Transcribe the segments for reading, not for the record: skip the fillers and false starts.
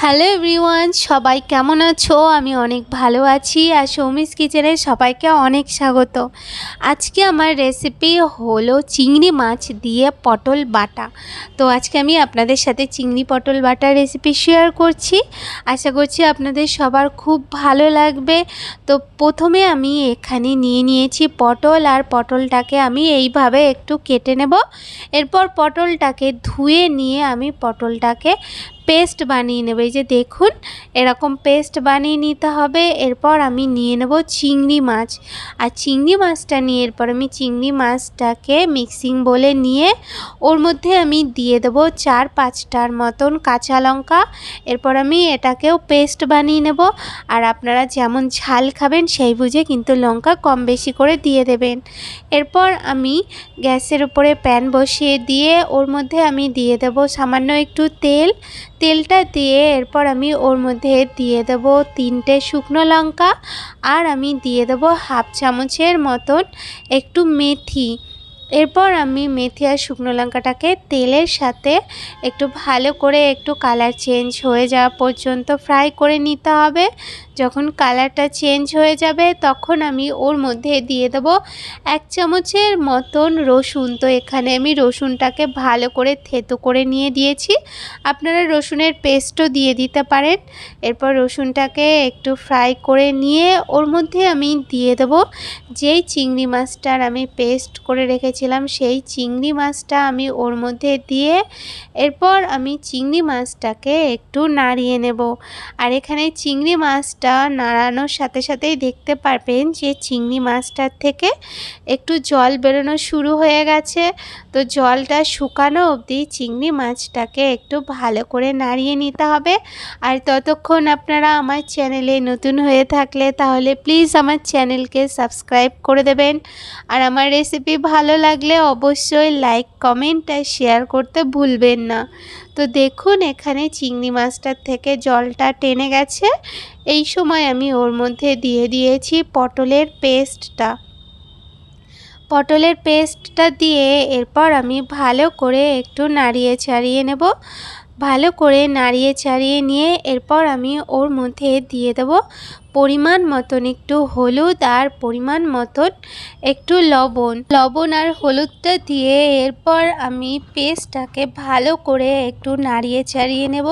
Hello everyone, সবাই কেমন আছো? আমি অনেক ভালো আছি আর সৌমিস কিচেনে সবাইকে অনেক স্বাগত। আজকে আমার রেসিপি হলো চিংড়ি মাছ দিয়ে পটল বাটা। তো আজকে আমি আপনাদের সাথে চিংড়ি পটল বাটার রেসিপি শেয়ার করছি। আশা করছি আপনাদের সবার খুব ভালো লাগবে। তো প্রথমে আমি এখানে নিয়ে নিয়েছি পটল, আর পটলটাকে আমি এইভাবে একটু কেটে নেব। এরপর পটলটাকে ধুয়ে নিয়ে আমি পটলটাকে পেস্ট বানিয়ে নেব। এই যে দেখুন, এরকম পেস্ট বানিয়ে নিতে হবে। এরপর আমি নিয়ে নেব চিংড়ি মাছ, আর চিংড়ি মাছটা নিয়ে এরপর আমি চিংড়ি মাছটাকে মিক্সিং বলে নিয়ে ওর মধ্যে আমি দিয়ে দেবো 4-5টার মতন কাঁচা লঙ্কা। এরপর আমি এটাকেও পেস্ট বানিয়ে নেব। আর আপনারা যেমন ঝাল খাবেন সেই বুঝে কিন্তু লঙ্কা কম বেশি করে দিয়ে দেবেন। এরপর আমি গ্যাসের উপরে প্যান বসিয়ে দিয়ে ওর মধ্যে আমি দিয়ে দেব সামান্য একটু তেলটা দিয়ে এরপর আমি ওর মধ্যে দিয়ে দেব 3টে শুকনো লঙ্কা, আর আমি দিয়ে দেব 1/2 চামচের মতন একটু মেথি। এরপর আমি মেথি আর শুকনো লঙ্কাটাকে তেলের সাথে একটু ভালো করে একটু কালার চেঞ্জ হয়ে যাওয়া পর্যন্ত ফ্রাই করে নিতে হবে। যখন কালারটা চেঞ্জ হয়ে যাবে তখন আমি ওর মধ্যে দিয়ে দেব 1 চামচের মতন রসুন। তো এখানে আমি রসুনটাকে ভালো করে থেতো করে নিয়ে দিয়েছি, আপনারা রসুনের পেস্টও দিয়ে দিতে পারেন। এরপর রসুনটাকে একটু ফ্রাই করে নিয়ে ওর মধ্যে আমি দিয়ে দেব যেই চিংড়ি মাছটার আমি পেস্ট করে রেখেছিলাম সেই চিংড়ি মাছটা আমি ওর মধ্যে দিয়ে এরপর আমি চিংড়ি মাছটাকে একটু নাড়িয়ে নেব। আর এখানে চিংড়ি মাছটা নাড়ানোর সাথে সাথেই দেখতে পারবেন যে চিংড়ি মাছটার থেকে একটু জল বেরোনো শুরু হয়ে গেছে। তো জলটা শুকানো অবধি চিংড়ি মাছটাকে একটু ভালো করে নাড়িয়ে নিতে হবে। আর ততক্ষণ আপনারা আমার চ্যানেলে নতুন হয়ে থাকলে তাহলে প্লিজ আমার চ্যানেলকে সাবস্ক্রাইব করে দেবেন। আর আমার রেসিপি ভালো লাগলে অবশ্যই লাইক, কমেন্ট আর শেয়ার করতে ভুলবেন না। তো দেখুন, এখানে চিংড়ি মাছটার থেকে জলটা টেনে গেছে। এই সময় আমি ওর মধ্যে দিয়ে দিয়েছি পটলের পেস্টটা দিয়ে এরপর আমি ভালো করে একটু নাড়িয়ে ছাড়িয়ে নেব। ভালো করে নাড়িয়ে ছাড়িয়ে নিয়ে এরপর আমি ওর মধ্যে দিয়ে দেব পরিমাণ মতন একটু হলুদ আর পরিমাণ মতন একটু লবণ আর হলুদটা দিয়ে এরপর আমি পেস্টটাকে ভালো করে একটু নাড়িয়ে ছাড়িয়ে নেব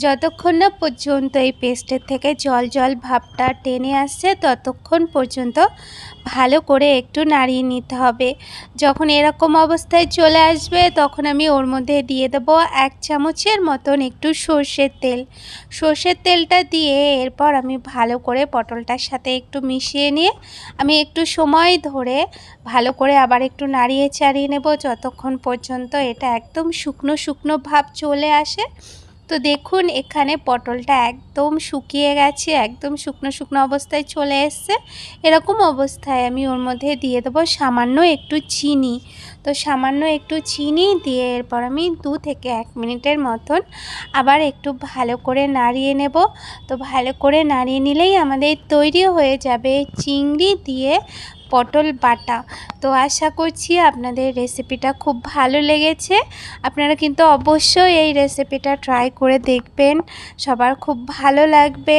যতক্ষণ না পর্যন্ত এই পেস্টের থেকে জল ভাবটা টেনে আসছে ততক্ষণ পর্যন্ত ভালো করে একটু নাড়িয়ে নিতে হবে। যখন এরকম অবস্থায় চলে আসবে তখন আমি ওর মধ্যে দিয়ে দেব 1 চামচের মতন একটু সর্ষের তেলটা দিয়ে এরপর আমি ভালো করে পটলটার সাথে একটু মিশিয়ে নিয়ে আমি একটু সময় ধরে ভালো করে আবার একটু নাড়িয়ে চাড়িয়ে নেব যতক্ষণ পর্যন্ত এটা একদম শুকনো ভাব চলে আসে। তো দেখুন, এখানে পটলটা একদম শুকিয়ে গেছে, একদম শুকনো অবস্থায় চলে এসছে। এরকম অবস্থায় আমি ওর মধ্যে দিয়ে দেবো সামান্য একটু চিনি। তো সামান্য একটু চিনি দিয়ে এরপর আমি 2 থেকে 1 মিনিটের মতন আবার একটু ভালো করে নাড়িয়ে নেব। তো ভালো করে নাড়িয়ে নিলেই আমাদের তৈরি হয়ে যাবে চিংড়ি দিয়ে পটল বাটা। তো আশা করছি আপনাদের রেসিপিটা খুব ভালো লেগেছে। আপনারা কিন্তু অবশ্যই এই রেসিপিটা ট্রাই করে দেখবেন, সবার খুব ভালো লাগবে।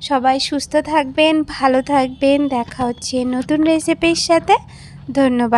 সবাই সুস্থ থাকবেন, ভালো থাকবেন। দেখা হচ্ছে নতুন রেসিপির সাথে। ধন্যবাদ।